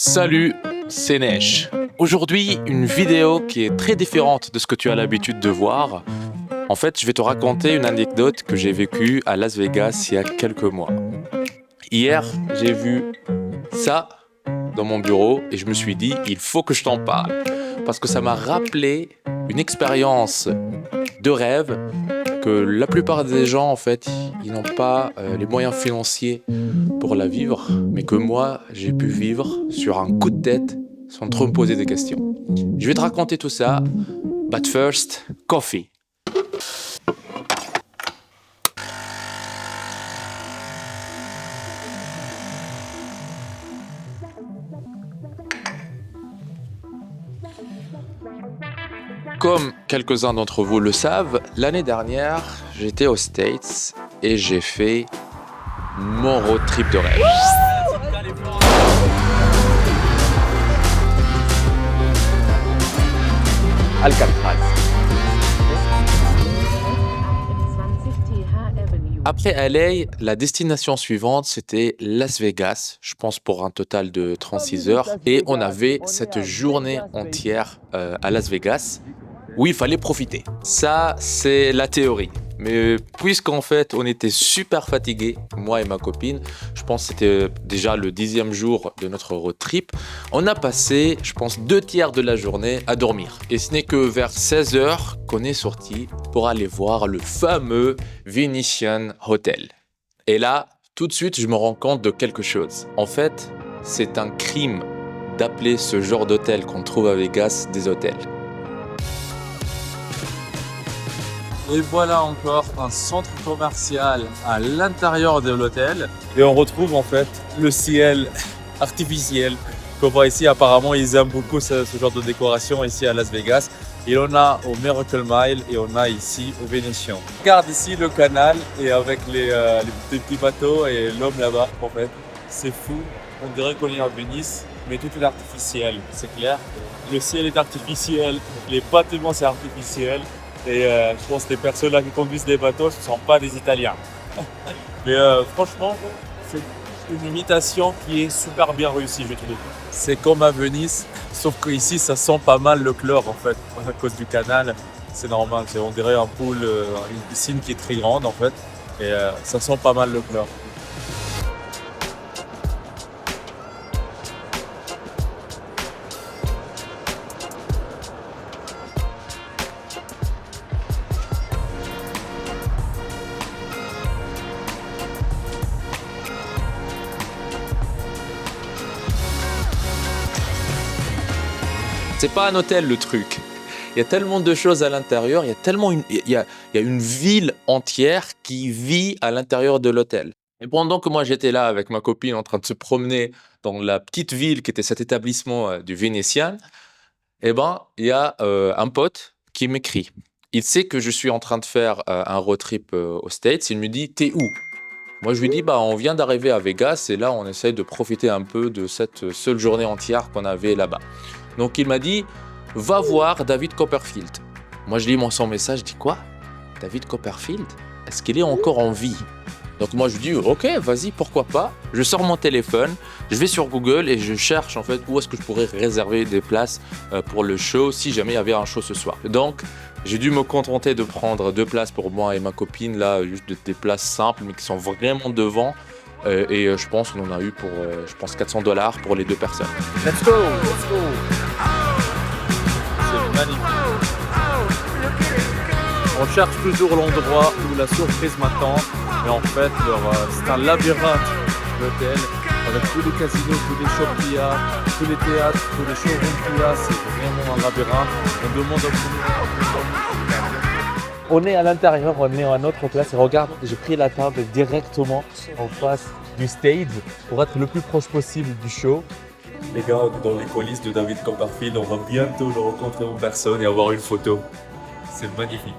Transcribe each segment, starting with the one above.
Salut, c'est Neige. Aujourd'hui, une vidéo qui est très différente de ce que tu as l'habitude de voir. En fait, je vais te raconter une anecdote que j'ai vécue à Las Vegas il y a quelques mois. Hier, j'ai vu ça dans mon bureau et je me suis dit, il faut que je t'en parle. Parce que ça m'a rappelé une expérience de rêve que la plupart des gens, en fait, ils n'ont pas les moyens financiers pour la vivre, mais que moi, j'ai pu vivre sur un coup de tête sans trop me poser des questions. Je vais te raconter tout ça, but first, coffee. Comme quelques-uns d'entre vous le savent, l'année dernière, j'étais aux States et j'ai fait mon road trip de rêve. Alcatraz. Après LA, la destination suivante, c'était Las Vegas, je pense pour un total de 36 heures. Et on avait cette journée entière à Las Vegas où il fallait profiter. Ça, c'est la théorie. Mais puisqu'en fait, on était super fatigués, moi et ma copine, je pense que c'était déjà le 10e jour de notre road trip, on a passé, je pense, 2/3 de la journée à dormir. Et ce n'est que vers 16 heures qu'on est sorti pour aller voir le fameux Venetian Hotel. Et là, tout de suite, je me rends compte de quelque chose. En fait, c'est un crime d'appeler ce genre d'hôtel qu'on trouve à Vegas des hôtels. Et voilà encore un centre commercial à l'intérieur de l'hôtel. Et on retrouve en fait le ciel artificiel qu'on voit ici. Apparemment, ils aiment beaucoup ce genre de décoration ici à Las Vegas. Et on a au Miracle Mile et on a ici au Venetian. Regarde ici le canal et avec les petits bateaux et l'homme là-bas en fait. C'est fou. On dirait qu'on est à Venise, mais tout est artificiel, c'est clair. Le ciel est artificiel, les bâtiments c'est artificiel. Et je pense que les personnes là qui conduisent des bateaux, ce ne sont pas des Italiens. Mais franchement, c'est une imitation qui est super bien réussie, je trouve. C'est comme à Venise, sauf qu'ici, ça sent pas mal le chlore en fait, à cause du canal. C'est normal, on dirait un pool, une piscine qui est très grande en fait. Et ça sent pas mal le chlore. C'est pas un hôtel le truc. Il y a tellement de choses à l'intérieur, il y a une ville entière qui vit à l'intérieur de l'hôtel. Et pendant que moi j'étais là avec ma copine en train de se promener dans la petite ville qui était cet établissement du Venetian, eh ben il y a un pote qui m'écrit. Il sait que je suis en train de faire un road trip aux States. Il me dit t'es où? Moi, je lui dis, on vient d'arriver à Vegas et là, on essaye de profiter un peu de cette seule journée entière qu'on avait là-bas. Donc, il m'a dit, va voir David Copperfield. Moi, je lis son message, je dis quoi? David Copperfield? Est-ce qu'il est encore en vie? Donc, moi, je lui dis, ok, vas-y, pourquoi pas? Je sors mon téléphone, je vais sur Google et je cherche en fait où est-ce que je pourrais réserver des places pour le show si jamais il y avait un show ce soir. Donc, j'ai dû me contenter de prendre 2 places pour moi et ma copine, là, juste des places simples, mais qui sont vraiment devant. Et je pense qu'on en a eu pour, $400 pour les 2 personnes. Let's go, let's go. C'est magnifique. On cherche toujours l'endroit où la surprise m'attend. Et en fait, c'est un labyrinthe, l'hôtel, avec tous les casinos, tous les shops qu'il y a, tous les théâtres, tous les showrooms qu'il y a. C'est vraiment un labyrinthe. On demande On est à l'intérieur, on est à notre place. Et regarde, j'ai pris la table directement en face du stage pour être le plus proche possible du show. Les gars, on est dans les coulisses de David Copperfield. On va bientôt le rencontrer en personne et avoir une photo. C'est magnifique.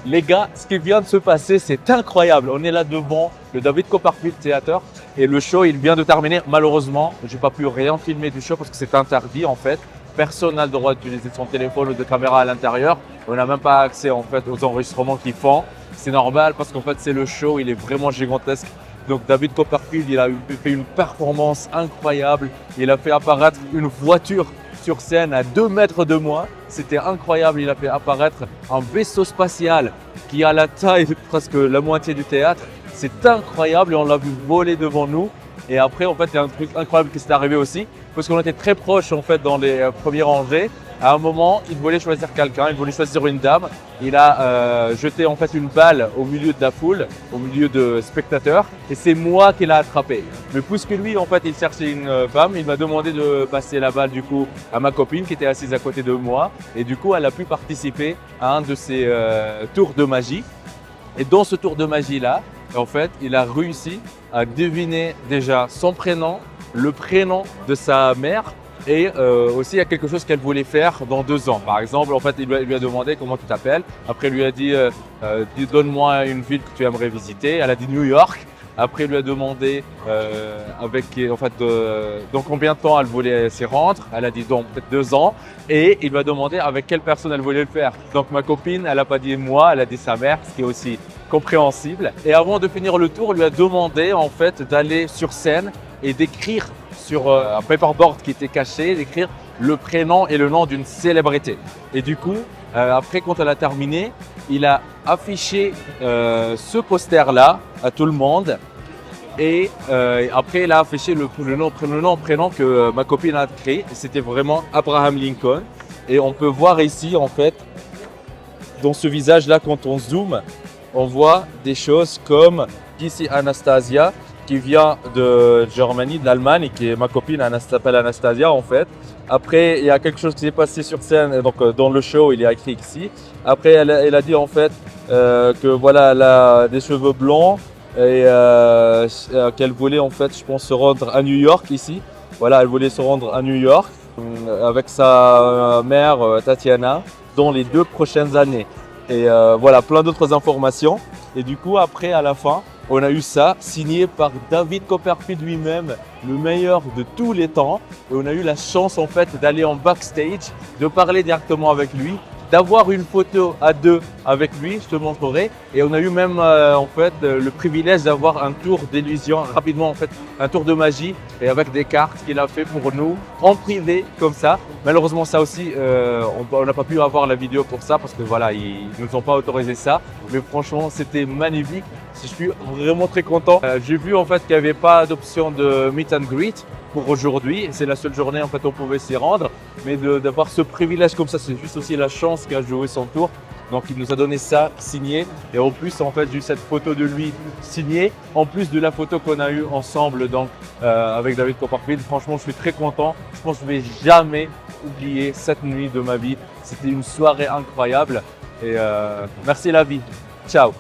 Les gars, ce qui vient de se passer, c'est incroyable. On est là devant le David Copperfield Theater et le show, il vient de terminer. Malheureusement, je n'ai pas pu rien filmer du show parce que c'est interdit en fait. Personne n'a le droit d'utiliser son téléphone ou de caméra à l'intérieur. On n'a même pas accès en fait aux enregistrements qu'ils font. C'est normal parce qu'en fait, c'est le show, il est vraiment gigantesque. Donc David Copperfield, il a fait une performance incroyable. Il a fait apparaître une voiture sur scène à 2 mètres de moi. C'était incroyable. Il a fait apparaître un vaisseau spatial qui a la taille de presque la moitié du théâtre. C'est incroyable et on l'a vu voler devant nous. Et après, en fait, il y a un truc incroyable qui s'est arrivé aussi, parce qu'on était très proches en fait dans les premières rangées. À un moment, il voulait choisir quelqu'un, il voulait choisir une dame. Il a jeté en fait une balle au milieu de la foule, au milieu de spectateurs, et c'est moi qui l'ai attrapé. Mais puisque lui, en fait, il cherchait une femme, il m'a demandé de passer la balle du coup à ma copine qui était assise à côté de moi, et du coup, elle a pu participer à un de ces tours de magie. Et dans ce tour de magie-là, en fait, il a réussi à deviner déjà son prénom, le prénom de sa mère et aussi il y a quelque chose qu'elle voulait faire dans 2 ans. Par exemple, en fait, il lui a demandé comment tu t'appelles. Après, il lui a dit donne-moi une ville que tu aimerais visiter. Elle a dit New York. Après, il lui a demandé dans combien de temps elle voulait s'y rendre. Elle a dit donc peut-être 2 ans. Et il lui a demandé avec quelle personne elle voulait le faire. Donc ma copine, elle n'a pas dit moi, elle a dit sa mère, ce qui est aussi compréhensible. Et avant de finir le tour, il lui a demandé en fait d'aller sur scène et d'écrire sur un paperboard qui était caché, d'écrire le prénom et le nom d'une célébrité. Et du coup, après quand elle a terminé, il a affiché ce poster-là à tout le monde. Et après, il a affiché le nom, prénom que ma copine a créé. C'était vraiment Abraham Lincoln. Et on peut voir ici, en fait, dans ce visage-là, quand on zoome, on voit des choses comme ici Anastasia, qui vient de Germanie, de l'Allemagne, et qui est ma copine, s'appelle Anastasia, en fait. Après, il y a quelque chose qui s'est passé sur scène, donc dans le show, il y a écrit ici. Après, elle a dit, en fait, que voilà, elle a des cheveux blancs, et qu'elle voulait en fait je pense se rendre à New York ici. Voilà, elle voulait se rendre à New York avec sa mère Tatiana dans les 2 prochaines années. Et voilà, plein d'autres informations. Et du coup après à la fin, on a eu ça signé par David Copperfield lui-même, le meilleur de tous les temps. Et on a eu la chance en fait d'aller en backstage, de parler directement avec lui, d'avoir une photo à 2 avec lui, je te montrerai. Et on a eu même en fait le privilège d'avoir un tour d'illusion rapidement, en fait un tour de magie et avec des cartes qu'il a fait pour nous en privé comme ça. Malheureusement ça aussi on n'a pas pu avoir la vidéo pour ça parce que voilà, ils nous ont pas autorisé ça. Mais franchement c'était magnifique. Je suis vraiment très content. J'ai vu en fait qu'il n'y avait pas d'option de meet and greet pour aujourd'hui. C'est la seule journée en fait où on pouvait s'y rendre. Mais d'avoir ce privilège comme ça, c'est juste aussi la chance qu'a joué son tour. Donc il nous a donné ça signé. Et en plus en fait j'ai eu cette photo de lui signée. En plus de la photo qu'on a eue ensemble donc, avec David Copperfield. Franchement je suis très content. Je pense que je ne vais jamais oublier cette nuit de ma vie. C'était une soirée incroyable. Et merci la vie. Ciao.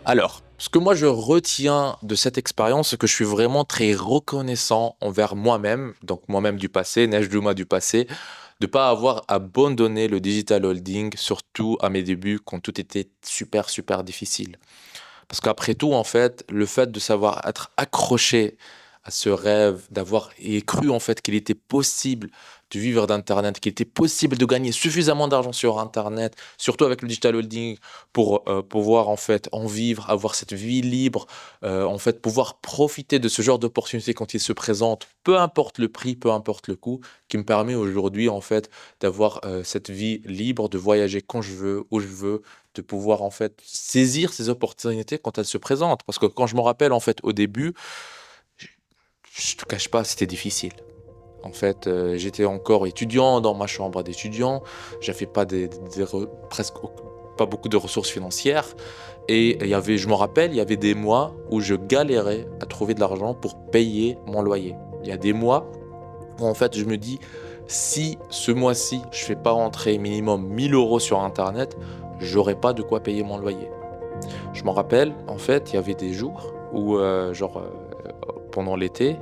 Alors, ce que moi je retiens de cette expérience, c'est que je suis vraiment très reconnaissant envers moi-même, donc moi-même du passé, Neige Douma du passé, de pas avoir abandonné le digital holding, surtout à mes débuts quand tout était super super difficile. Parce qu'après tout, en fait, le fait de savoir être accroché à ce rêve, d'avoir et cru en fait qu'il était possible de vivre d'Internet, qu'il était possible de gagner suffisamment d'argent sur Internet, surtout avec le digital holding, pour pouvoir en fait en vivre, avoir cette vie libre, en fait pouvoir profiter de ce genre d'opportunités quand il se présente, peu importe le prix, peu importe le coût, qui me permet aujourd'hui en fait d'avoir cette vie libre, de voyager quand je veux, où je veux, de pouvoir en fait saisir ces opportunités quand elles se présentent. Parce que quand je me rappelle en fait au début, je te cache pas, c'était difficile. En fait, j'étais encore étudiant dans ma chambre d'étudiant. J'avais pas presque pas beaucoup de ressources financières. Et je me rappelle, il y avait des mois où je galérais à trouver de l'argent pour payer mon loyer. Il y a des mois où en fait je me dis, si ce mois-ci je fais pas rentrer minimum 1 000 € sur Internet, j'aurai pas de quoi payer mon loyer. Je me rappelle, en fait, il y avait des jours où, pendant l'été,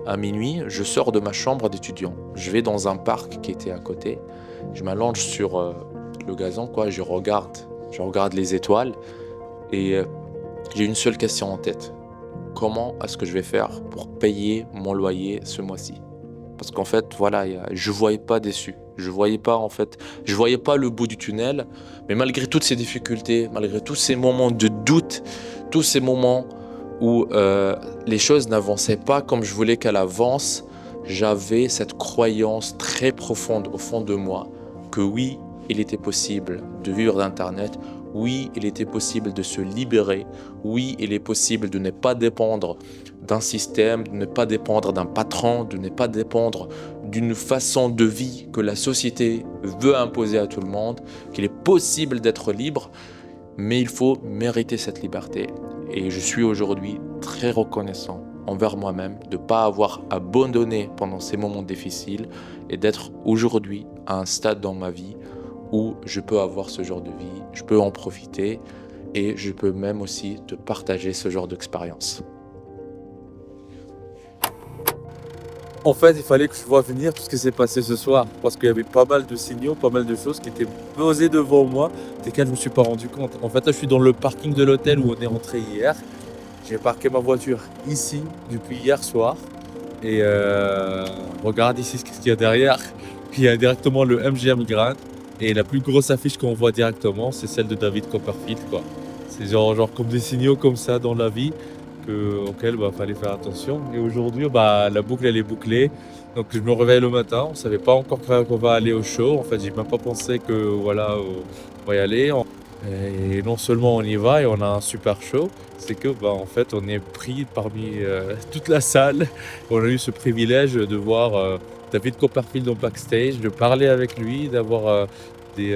à minuit, je sors de ma chambre d'étudiant. Je vais dans un parc qui était à côté. Je m'allonge sur le gazon, quoi. Je regarde les étoiles et j'ai une seule question en tête. Comment est-ce que je vais faire pour payer mon loyer ce mois-ci? Parce qu'en fait, voilà, je voyais pas d'issue. Je voyais pas le bout du tunnel. Mais malgré toutes ces difficultés, malgré tous ces moments de doute, tous ces moments où les choses n'avançaient pas comme je voulais qu'elles avancent, j'avais cette croyance très profonde au fond de moi que oui, il était possible de vivre d'Internet, oui, il était possible de se libérer, oui, il est possible de ne pas dépendre d'un système, de ne pas dépendre d'un patron, de ne pas dépendre d'une façon de vie que la société veut imposer à tout le monde, qu'il est possible d'être libre, mais il faut mériter cette liberté. Et je suis aujourd'hui très reconnaissant envers moi-même de ne pas avoir abandonné pendant ces moments difficiles et d'être aujourd'hui à un stade dans ma vie où je peux avoir ce genre de vie, je peux en profiter et je peux même aussi te partager ce genre d'expérience. En fait, il fallait que je vois venir tout ce qui s'est passé ce soir, parce qu'il y avait pas mal de signaux, pas mal de choses qui étaient posées devant moi, desquelles je me suis pas rendu compte. En fait, là, je suis dans le parking de l'hôtel où on est rentré hier. J'ai parqué ma voiture ici depuis hier soir. Et regarde ici ce qu'il y a derrière. Il y a directement le MGM Grand. Et la plus grosse affiche qu'on voit directement, c'est celle de David Copperfield, quoi. C'est genre comme des signaux comme ça dans la vie auquel fallait faire attention. Et aujourd'hui, la boucle elle est bouclée. Donc je me réveille le matin, on savait pas encore qu'on va aller au show. En fait, j'ai même pas pensé que voilà, on va y aller. Et non seulement on y va et on a un super show, c'est que en fait on est pris parmi toute la salle. On a eu ce privilège de voir David Copperfield en backstage, de parler avec lui, d'avoir des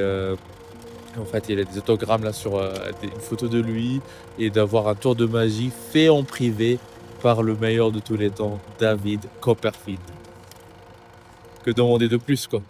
en fait, il y a des autogrammes là sur une photo de lui et d'avoir un tour de magie fait en privé par le meilleur de tous les temps, David Copperfield. Que demander de plus, quoi.